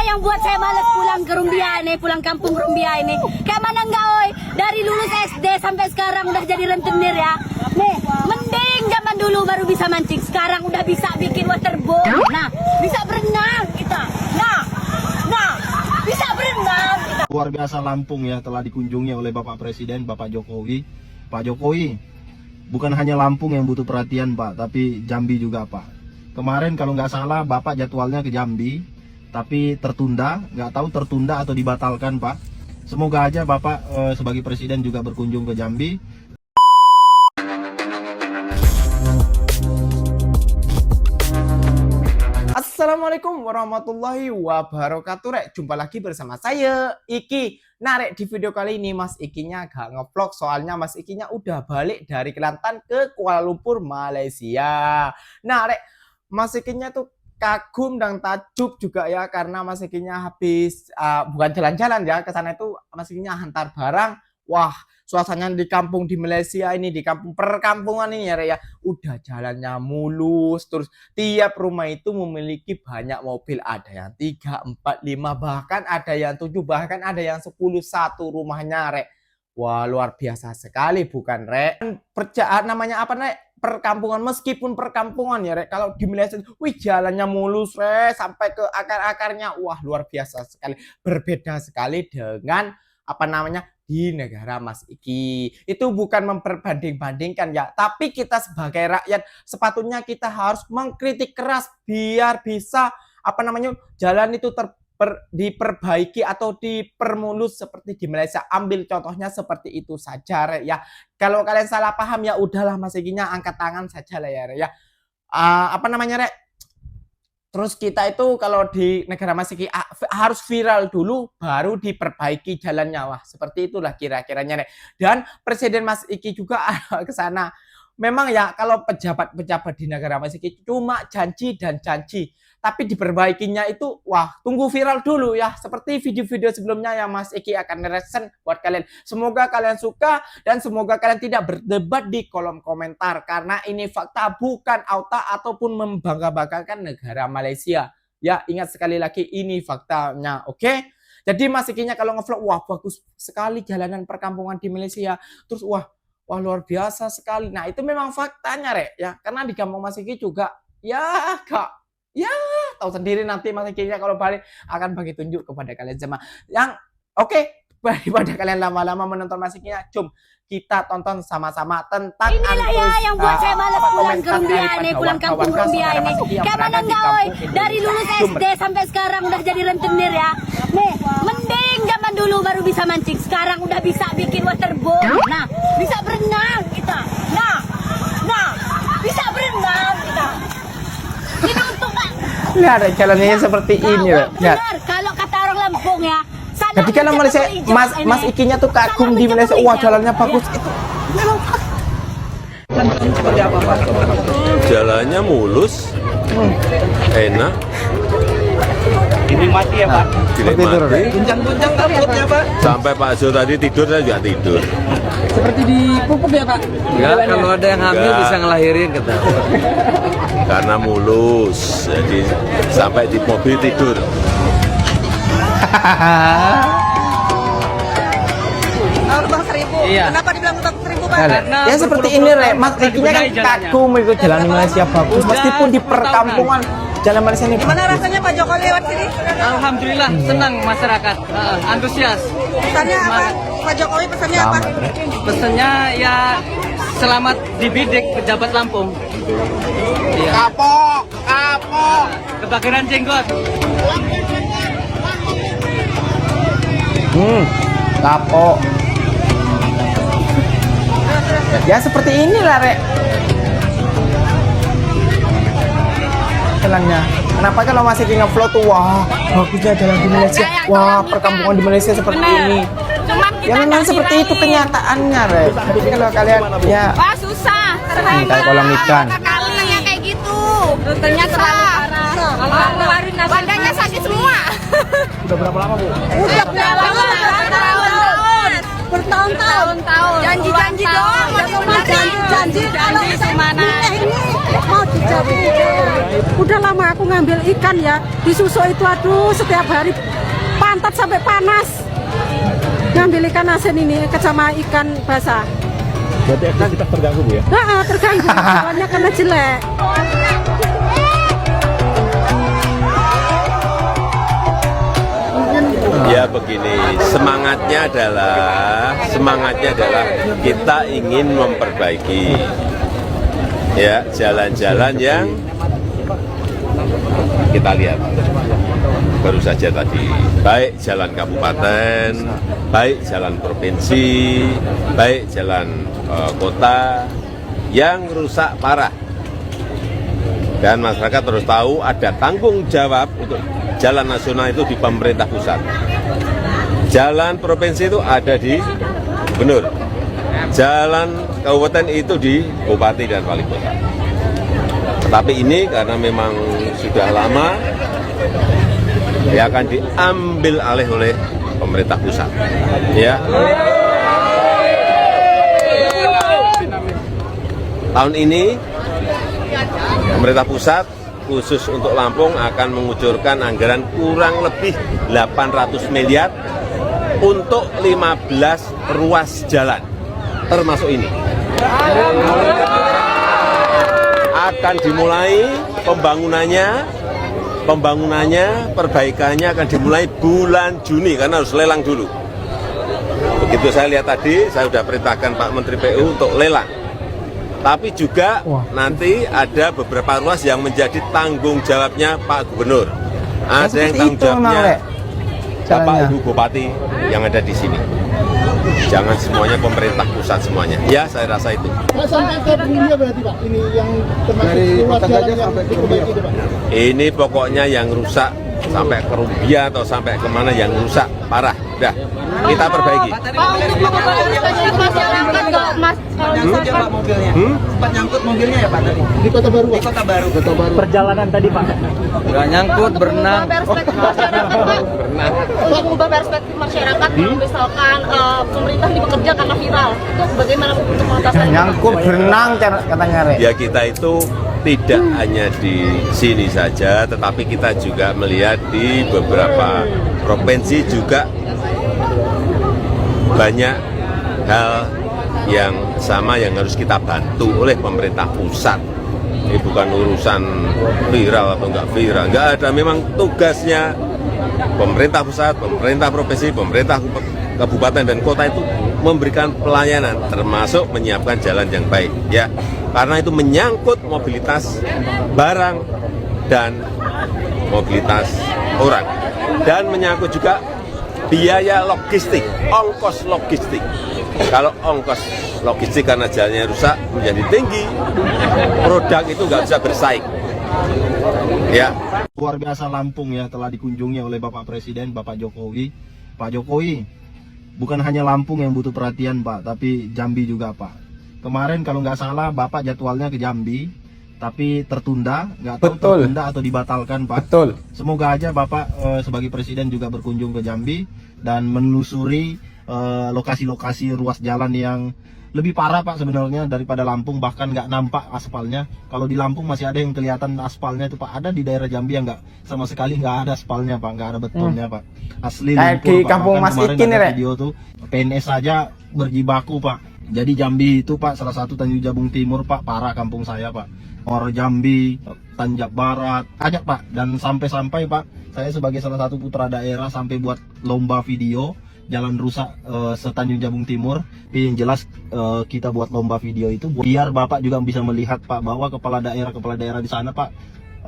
yang buat saya malas pulang ke Rumbia ini, pulang kampung Rumbia ini. Kayak mana enggak, oi? Dari lulus SD sampai sekarang udah jadi rentenir ya. Nih, mending zaman dulu baru bisa mancing. Sekarang udah bisa bikin waterboard. Nah, bisa berenang kita. Nah, bisa berenang kita. Luar biasa Lampung ya, telah dikunjungi oleh Bapak Presiden, Bapak Jokowi. Pak Jokowi, bukan hanya Lampung yang butuh perhatian Pak, tapi Jambi juga Pak. Kemarin kalau nggak salah Bapak jadwalnya ke Jambi, tapi tertunda, nggak tahu tertunda atau dibatalkan Pak. Semoga aja Bapak sebagai Presiden juga berkunjung ke Jambi. Assalamualaikum warahmatullahi wabarakatuh. Rek, jumpa lagi bersama saya Iki. Nah Rek, di video kali ini Mas Ikinya gak ngevlog, soalnya Mas Ikinya udah balik dari Kelantan ke Kuala Lumpur, Malaysia. Nah Rek, Mas Ikinya tuh kagum dan takjub juga ya, karena Mas Ikinya habis bukan jalan-jalan ya, ke sana itu Mas Ikinya hantar barang. Wah, suasananya di kampung di Malaysia ini, di kampung perkampungan ini ya Rek ya, udah jalannya mulus, terus tiap rumah itu memiliki banyak mobil, ada yang 3, 4, 5, bahkan ada yang 7, bahkan ada yang 10, satu rumahnya Rek. Wah, luar biasa sekali bukan Rek? Namanya apa Rek? Perkampungan, meskipun perkampungan ya Rek, kalau di Malaysia, wih jalannya mulus Rek, sampai ke akar-akarnya, wah luar biasa sekali, berbeda sekali dengan apa namanya di negara Mas Iki. Itu bukan memperbanding-bandingkan ya, tapi kita sebagai rakyat sepatutnya kita harus mengkritik keras biar bisa apa namanya jalan itu diperbaiki atau dipermulus seperti di Malaysia. Ambil contohnya seperti itu saja Rek ya. Kalau kalian salah paham ya udahlah Mas Ikinya angkat tangan saja lah ya Rek ya. Apa namanya Rek? Terus kita itu kalau di negara Mas Iki harus viral dulu baru diperbaiki jalannya. Wah, seperti itulah kira-kiranya Rek. Dan Presiden Mas Iki juga ke sana. Memang ya kalau pejabat-pejabat di negara Mas Iki cuma janji dan janji. Tapi diperbaikinya itu wah, tunggu viral dulu ya. Seperti video-video sebelumnya yang Mas Iki akan resen buat kalian. Semoga kalian suka dan semoga kalian tidak berdebat di kolom komentar. Karena ini fakta, bukan auta ataupun membangga-banggakan negara Malaysia. Ya, ingat sekali lagi ini faktanya, oke? Jadi Mas Ikinya kalau ngevlog, wah bagus sekali jalanan perkampungan di Malaysia. Terus wah luar biasa sekali. Nah itu memang faktanya Rek ya. Karena di kampung Mas Iki juga ya kak. Ya, tahu sendiri nanti Mas Ikinya kalau balik akan bagi tunjuk kepada kalian semua. Yang oke, daripada kalian lama-lama menonton Mas Ikinya, jom kita tonton sama-sama tentang inilah ya yang buat saya malas pulang ke Rumbia ini, pulang kampung Rumbia ini. Kayak mana enggak, oi? Dari lulus SD sampai sekarang udah jadi rentenir ya. Nih, mending zaman dulu baru bisa mancing, sekarang udah bisa bikin waterboard. Nah, bisa berenang kita. Nah, bisa berenang kita. Ini untuk lihat jalannya seperti ini Rek. Lihat. Kalau kata orang Lampung ya. Jadi kalau Malaysia Mas Ikinya tuh kagum di Malaysia, wah jalannya bagus itu. Memang seperti apa Pak? Jalannya mulus, enak, Dinikmati ya Pak. dinikmati. Guncang-guncang takutnya Pak. Sampai Pak Zul tadi tidur, saya juga tidur. Seperti dipupuk ya Pak. Ya, kalau ada yang hamil Enggak. bisa ngelahirin kata. Karena mulus, jadi sampai di mobil tidur. Bang 1000. Iya. Kenapa dibilang Bang 1000 Pak? Karena Ya seperti ini Rek, Mas Ikinya kan kagum itu jalan di Malaysia bagus, meskipun di perkampungan jalan Malaysia ini. Gimana rasanya Pak Jokowi lewat sini? Alhamdulillah senang masyarakat, antusias. Pesannya apa? Pak Jokowi pesannya apa? Pesannya ya selamat dibidik pejabat Lampung. Iya. Kapok. Kebakaran jenggot. Kapok. Ya seperti inilah Rek. Jalannya. Kenapa kalau masih nge-vlog tuh wah bagusnya jalan di Malaysia. Wah perkampungan di Malaysia seperti ini. Ya memang seperti itu kenyataannya Rek. Jadi kalau kalian ya Wah susah. kayak kolam ikan. Rutenya kayak gitu. Rutenya terlalu parah. Kalau keluarin badannya sakit semua. Udah berapa lama Bu? Udah berapa tahun? bertahun-tahun. Janji-janji doang. Janji-janji. Kalau Sumana. ini mau dijadi. Udah lama aku ngambil ikan ya, di susu itu aduh setiap hari pantat sampai panas. Ngambil ikan asin ini sama ikan basah. Berarti aktivitas terganggu Bu ya? Nah, terganggu, soalnya kena jelek. Ya begini, semangatnya adalah kita ingin memperbaiki ya jalan-jalan yang kita lihat baru saja tadi, baik jalan kabupaten, baik jalan provinsi, baik jalan kota yang rusak parah. Dan masyarakat terus tahu ada tanggung jawab untuk jalan nasional itu di pemerintah pusat. Jalan provinsi itu ada di gubernur. Jalan kabupaten itu di bupati dan wali kota. Tetapi ini karena memang sudah lama, ya akan diambil alih oleh pemerintah pusat. Ya. Tahun ini pemerintah pusat khusus untuk Lampung akan mengucurkan anggaran kurang lebih 800 miliar untuk 15 ruas jalan, termasuk ini. Akan dimulai pembangunannya, perbaikannya akan dimulai bulan Juni karena harus lelang dulu. Begitu saya lihat tadi, saya sudah perintahkan Pak Menteri PU untuk lelang. Tapi juga nanti ada beberapa ruas yang menjadi tanggung jawabnya Pak Gubernur. Ada yang tanggung jawabnya Bapak Ibu Bupati yang ada di sini. Jangan semuanya pemerintah pusat semuanya. Ya, saya rasa itu. Sampai ke Bumbia berarti Pak, ini yang termasuk ruas jalan yang diperbaiki itu Pak. Ini pokoknya yang rusak sampai ke Rumbia atau sampai kemana yang rusak parah. Udah, kita perbaiki. Sempat nyangkut mobilnya ya Pak tadi. Di Kota Baru Pak. Di Kota Baru. Perjalanan tadi Pak. Nggak nyangkut, berenang. Mengubah perspektif masyarakat kalau misalkan pemerintah ini bekerja karena viral. Itu bagaimana untuk mengatasi? Nyangkut berenang katanya Rek. Ya kita itu tidak hanya di sini saja, tetapi kita juga melihat di beberapa provinsi juga banyak hal yang sama yang harus kita bantu oleh pemerintah pusat. Ini bukan urusan viral atau enggak viral, enggak ada. Memang tugasnya pemerintah pusat, pemerintah provinsi, pemerintah kabupaten dan kota itu memberikan pelayanan, termasuk menyiapkan jalan yang baik, ya. Karena itu menyangkut mobilitas barang dan mobilitas orang, dan menyangkut juga biaya logistik, ongkos logistik. Kalau ongkos logistik karena jalannya rusak menjadi tinggi, produk itu nggak bisa bersaing. Ya. Luar biasa Lampung ya, telah dikunjungi oleh Bapak Presiden, Bapak Jokowi. Pak Jokowi, bukan hanya Lampung yang butuh perhatian Pak, tapi Jambi juga Pak. Kemarin kalau nggak salah Bapak jadwalnya ke Jambi, tapi tertunda, nggak tahu tertunda atau dibatalkan Pak. Betul. Semoga aja Bapak sebagai Presiden juga berkunjung ke Jambi dan menelusuri lokasi-lokasi ruas jalan yang lebih parah Pak sebenarnya daripada Lampung, bahkan nggak nampak aspalnya. Kalau di Lampung masih ada yang kelihatan aspalnya itu Pak, ada di daerah Jambi yang nggak sama sekali nggak ada aspalnya Pak, nggak ada betonnya Pak. Asli Kayak lumpur, di Pak. kampung Bahkan Mas kemarin Ikin ada ya, video tuh PNS saja berjibaku Pak. Jadi Jambi itu Pak salah satu Tanjung Jabung Timur Pak, parah kampung saya Pak. Muara Jambi, Tanjab Barat, ajak Pak. Dan sampai-sampai Pak, saya sebagai salah satu putra daerah sampai buat lomba video jalan rusak setanjung Jabung Timur. Yang jelas kita buat lomba video itu biar Bapak juga bisa melihat Pak bahwa kepala daerah di sana Pak,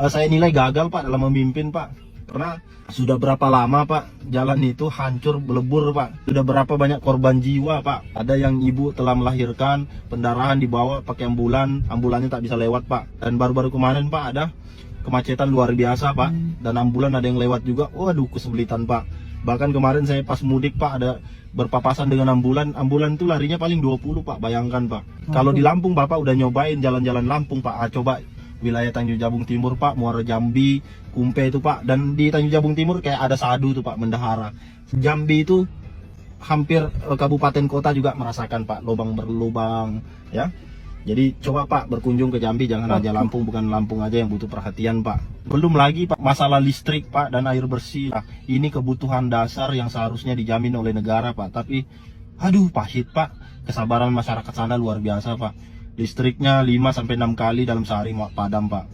saya nilai gagal Pak dalam memimpin Pak. Karena sudah berapa lama Pak jalan itu hancur belebur Pak. Sudah berapa banyak korban jiwa Pak. Ada yang ibu telah melahirkan, pendarahan dibawa pakai ambulannya tak bisa lewat Pak. Dan baru-baru kemarin Pak ada kemacetan luar biasa Pak. Dan ambulan ada yang lewat juga. Waduh, kesulitan Pak. Bahkan kemarin saya pas mudik Pak ada berpapasan dengan ambulan itu larinya paling 20 Pak, bayangkan Pak. Kalau di Lampung Bapak udah nyobain jalan-jalan Lampung Pak, coba wilayah Tanjung Jabung Timur Pak, Muara Jambi, Kumpe itu Pak. Dan di Tanjung Jabung Timur kayak ada sadu tuh Pak, Mendahara. Jambi itu hampir kabupaten kota juga merasakan Pak lubang berlubang ya. Jadi coba Pak berkunjung ke Jambi, jangan aja Lampung, bukan Lampung aja yang butuh perhatian Pak. Belum lagi Pak masalah listrik Pak dan air bersih. Nah, ini kebutuhan dasar yang seharusnya dijamin oleh negara Pak. Tapi aduh pahit Pak, kesabaran masyarakat sana luar biasa Pak. Listriknya 5-6 kali dalam sehari padam Pak.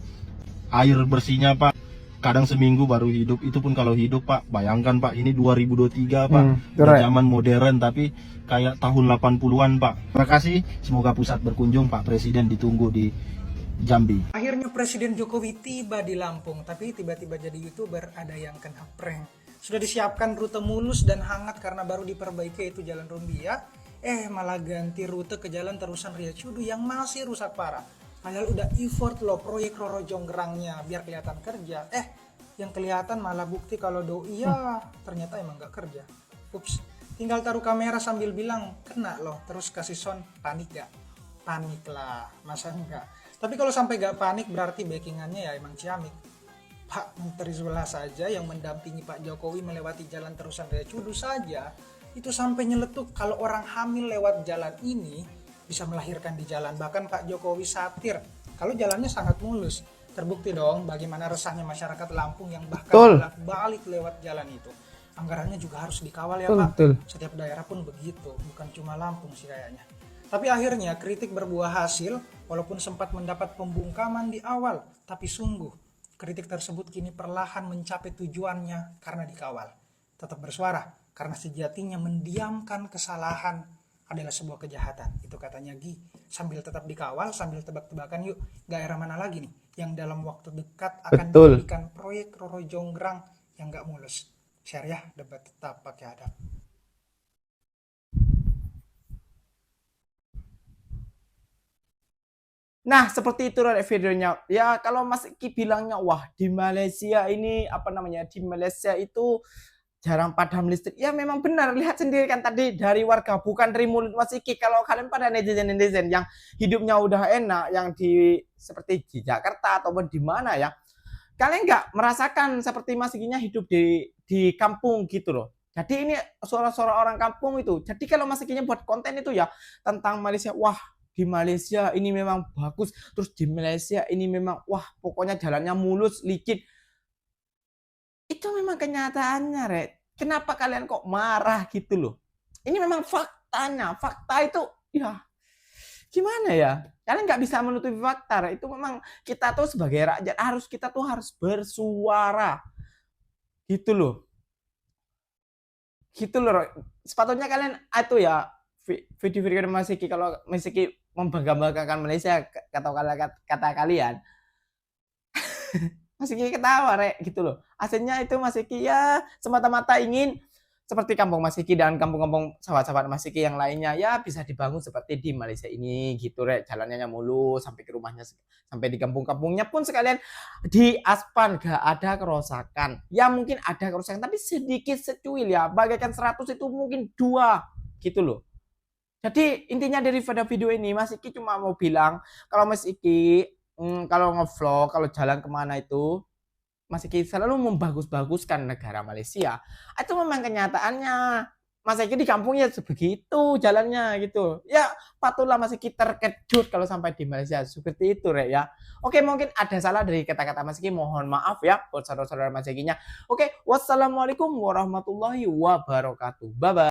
Air bersihnya Pak kadang seminggu baru hidup, itu pun kalau hidup Pak. Bayangkan Pak, ini 2023 Pak, udah zaman modern tapi kayak tahun 80-an Pak. Terima kasih, semoga pusat berkunjung Pak Presiden ditunggu di Jambi. Akhirnya Presiden Jokowi tiba di Lampung, tapi tiba-tiba jadi YouTuber ada yang kena prank. Sudah disiapkan rute mulus dan hangat karena baru diperbaiki yaitu Jalan Rumbia, malah ganti rute ke Jalan Terusan Ria Cudu yang masih rusak parah. Padahal udah effort loh proyek Roro Jonggrangnya biar kelihatan kerja. Yang kelihatan malah bukti kalau doi ya ternyata emang gak kerja. Ups, tinggal taruh kamera sambil bilang kena loh, terus kasih sound panik gak? Panik lah, masa enggak? Tapi kalau sampai gak panik berarti backingannya ya emang ciamik. Pak Menteri Zula saja yang mendampingi Pak Jokowi melewati Jalan Terusan Ria Cudu saja itu sampai nyeletuk kalau orang hamil lewat jalan ini bisa melahirkan di jalan. Bahkan Pak Jokowi satir kalau jalannya sangat mulus. Terbukti dong bagaimana resahnya masyarakat Lampung yang bahkan balik lewat jalan itu. Anggarannya juga harus dikawal ya Pak. Setiap daerah pun begitu, bukan cuma Lampung sih kayaknya. Tapi akhirnya kritik berbuah hasil walaupun sempat mendapat pembungkaman di awal. Tapi sungguh kritik tersebut kini perlahan mencapai tujuannya karena dikawal. Tetap bersuara karena sejatinya mendiamkan kesalahan adalah sebuah kejahatan. Itu katanya Gi. Sambil tetap dikawal, sambil tebak-tebakan yuk daerah mana lagi nih yang dalam waktu dekat akan dijadikan proyek Roro Jonggrang yang gak mulus. Share ya, debat tetap pakai adab. Nah, seperti itu videonya. Ya, kalau Mas Iki bilangnya, wah di Malaysia ini, di Malaysia itu jarang padam listrik. Ya memang benar, lihat sendiri kan tadi dari warga, bukan dari mulut Mas Iki. Kalau kalian pada netizen-netizen yang hidupnya udah enak, yang seperti di Jakarta ataupun di mana ya, kalian nggak merasakan seperti Mas Ikinya hidup di kampung gitu loh. Jadi ini suara-suara orang kampung itu. Jadi kalau Mas Ikinya buat konten itu ya tentang Malaysia, wah di Malaysia ini memang bagus, terus di Malaysia ini memang wah pokoknya jalannya mulus, licin. Itu memang kenyataannya, Rek. Kenapa kalian kok marah gitu loh? Ini memang faktanya. Fakta itu ya gimana ya? Kalian nggak bisa menutupi fakta, Rek. Itu memang kita tuh sebagai rakyat kita tuh harus bersuara. Gitu loh. Gitu loh, Rek. Sepatutnya kalian itu ya video-video Mas Iki, kalau Mas Iki membangga-banggakan Malaysia kata kalian Mas Iki ketawa Rek gitu loh. Aslinya itu Mas Iki ya semata-mata ingin seperti kampung Mas Iki dan kampung-kampung sahabat-sahabat Mas Iki yang lainnya ya bisa dibangun seperti di Malaysia ini gitu Rek. Jalannya mulus sampai ke rumahnya, sampai di kampung-kampungnya pun sekalian di aspal, gak ada kerusakan. Ya mungkin ada kerusakan tapi sedikit secuil ya, bagaikan 100 itu mungkin 2 gitu loh. Jadi intinya dari video ini Mas Iki cuma mau bilang kalau Mas Iki kalau ngevlog, kalau jalan kemana itu Mas Iki selalu membagus-baguskan negara Malaysia. Itu memang kenyataannya. Mas Iki di kampungnya sebegitu jalannya gitu. Ya patutlah Mas Iki terkejut kalau sampai di Malaysia seperti itu Rek ya. Oke, mungkin ada salah dari kata-kata Mas Iki, mohon maaf ya buat saudara-saudara Mas Ikinya. Oke, wassalamualaikum warahmatullahi wabarakatuh. Bye bye.